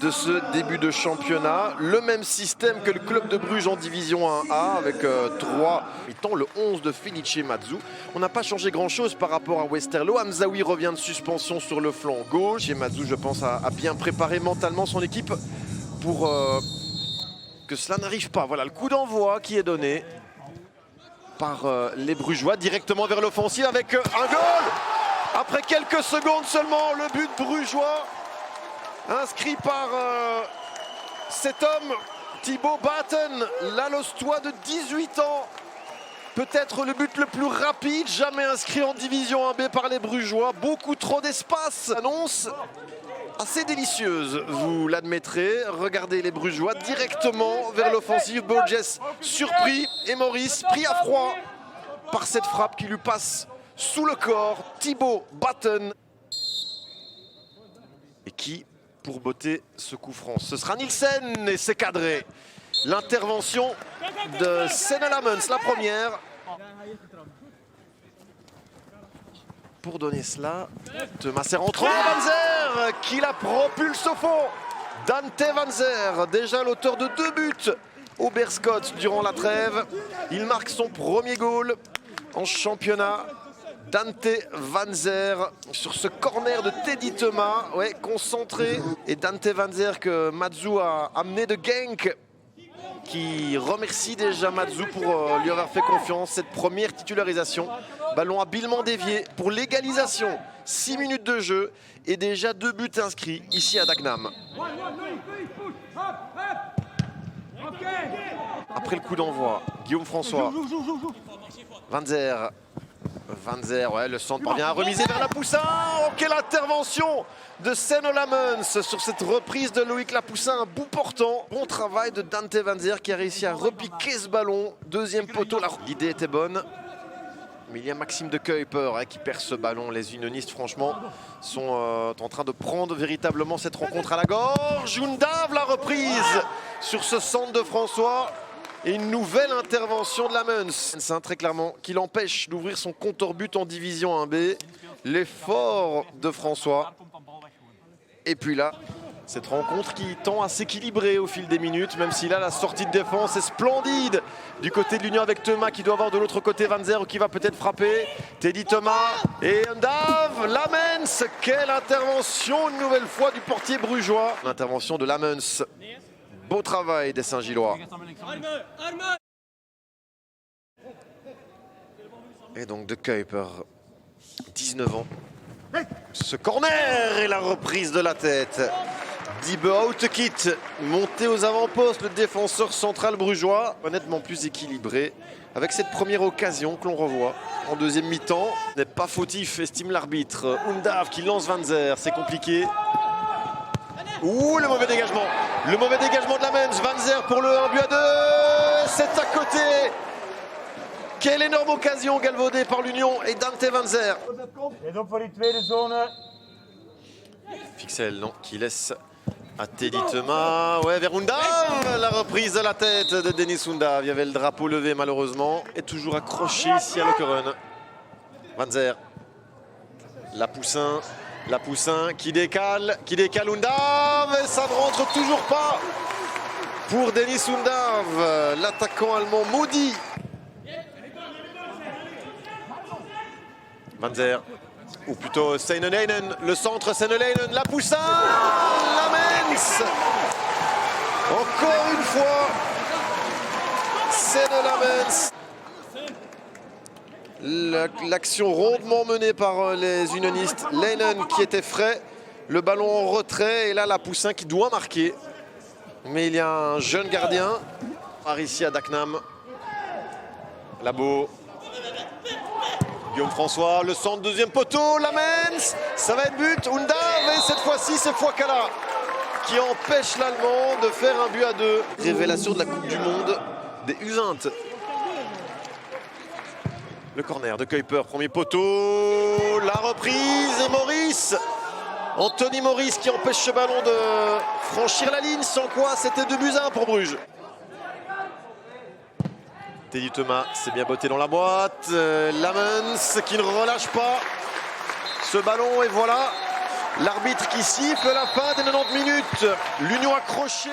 de ce début de championnat. Le même système que le club de Bruges en division 1A avec 3 mi-temps, le 11 de Felice Mazzu. On n'a pas changé grand-chose par rapport à Westerlo. Hamzaoui revient de suspension sur le flanc gauche. Et Mazzu, je pense, a bien préparé mentalement son équipe pour que cela n'arrive pas. Voilà le coup d'envoi qui est donné par les Brugeois directement vers l'offensive avec un goal. Après quelques secondes seulement, le but brugeois inscrit par cet homme, Thibaut Batten, l'Alostois de 18 ans. Peut-être le but le plus rapide jamais inscrit en division 1B par les Brugeois. Beaucoup trop d'espace. Annonce assez délicieuse, vous l'admettrez. Regardez les Brugeois directement vers l'offensive. Burgess surpris et Maurice pris à froid par cette frappe qui lui passe sous le corps. Thibaut Batten. Et qui, pour botter ce coup franc, ce sera Nielsen et c'est cadré. L'intervention de Senne Lammens, la première. Pour donner cela, Thomas est rentré. Vanzer qui la propulse au fond. Dante Vanzer, déjà l'auteur de 2 buts au Berscott durant la trêve. Il marque son premier goal en championnat. Dante Vanzer sur ce corner de Teddy Thomas, ouais, concentré. Et Dante Vanzer que Mazzu a amené de Genk, qui remercie déjà Mazzu pour lui avoir fait confiance. Cette première titularisation, ballon habilement dévié pour l'égalisation. 6 minutes de jeu et déjà 2 buts inscrits ici à Dagenham. Après le coup d'envoi, Guillaume François. Vanzer. Vanzer, ouais, le centre parvient à remiser vers Lapoussin. Oh, quelle intervention de Senne Lammens sur cette reprise de Loïc Lapoussin, un bout portant. Bon travail de Dante Vanzer qui a réussi à repiquer ce ballon. Deuxième poteau, l'idée était bonne. Mais il y a Maxime de Kuiper qui perd ce ballon. Les unionistes, franchement, sont en train de prendre véritablement cette rencontre à la gorge. Undav, la reprise sur ce centre de François. Et une nouvelle intervention de Lammens, très clairement, qui l'empêche d'ouvrir son compte hors but en division 1B. L'effort de François. Et puis là, cette rencontre qui tend à s'équilibrer au fil des minutes, même si là, la sortie de défense est splendide du côté de l'Union avec Thomas qui doit avoir de l'autre côté Vanzer qui va peut-être frapper. Teddy Thomas et Undav, Lammens. Quelle intervention une nouvelle fois du portier brugeois. L'intervention de Lammens. Beau travail des Saint-Gillois. Et donc de Kuiper, 19 ans. Ce corner et la reprise de la tête. Dibe Houtekit, monté aux avant-postes, le défenseur central brugeois. Honnêtement plus équilibré. Avec cette première occasion que l'on revoit en deuxième mi-temps. N'est pas fautif, estime l'arbitre. Undav qui lance Vanzer, c'est compliqué. Ouh, le mauvais dégagement. Le mauvais dégagement de Lammens. Vanzer pour le 1 but à 2. C'est à côté. Quelle énorme occasion galvaudée par l'Union et Dante Vanzer. Fixel, non, qui laisse à Teddy Thomas. Ouais, vers Undav. La reprise de la tête de Denis Undav. Il y avait le drapeau levé malheureusement. Et toujours accroché ici à Lokeren. Vanzer. Lapoussin qui décale Undav, et ça ne rentre toujours pas pour Denis Undav, l'attaquant allemand maudit. Vanzer, ou plutôt Seinelainen, le centre Seinelainen, Lapoussin, Lammens. Encore une fois, Seinelainen. L'action rondement menée par les unionistes. Leinen qui était frais, le ballon en retrait et là Lapoussin qui doit marquer. Mais il y a un jeune gardien par ici à Dagenham. Labo. Guillaume François, le centre, deuxième poteau, Lammens. Ça va être but, Undav et cette fois-ci c'est Fouakala qui empêche l'Allemand de faire un but à 2. Révélation de la Coupe du Monde des U20. Le corner de Kuiper, premier poteau, la reprise et Maurice. Anthony Maurice qui empêche ce ballon de franchir la ligne, sans quoi c'était 2 buts à 1 pour Bruges. Teddy Thomas s'est bien botté dans la boîte. Lammens qui ne relâche pas ce ballon et voilà L'arbitre qui siffle la fin des 90 minutes. L'Union accrochée.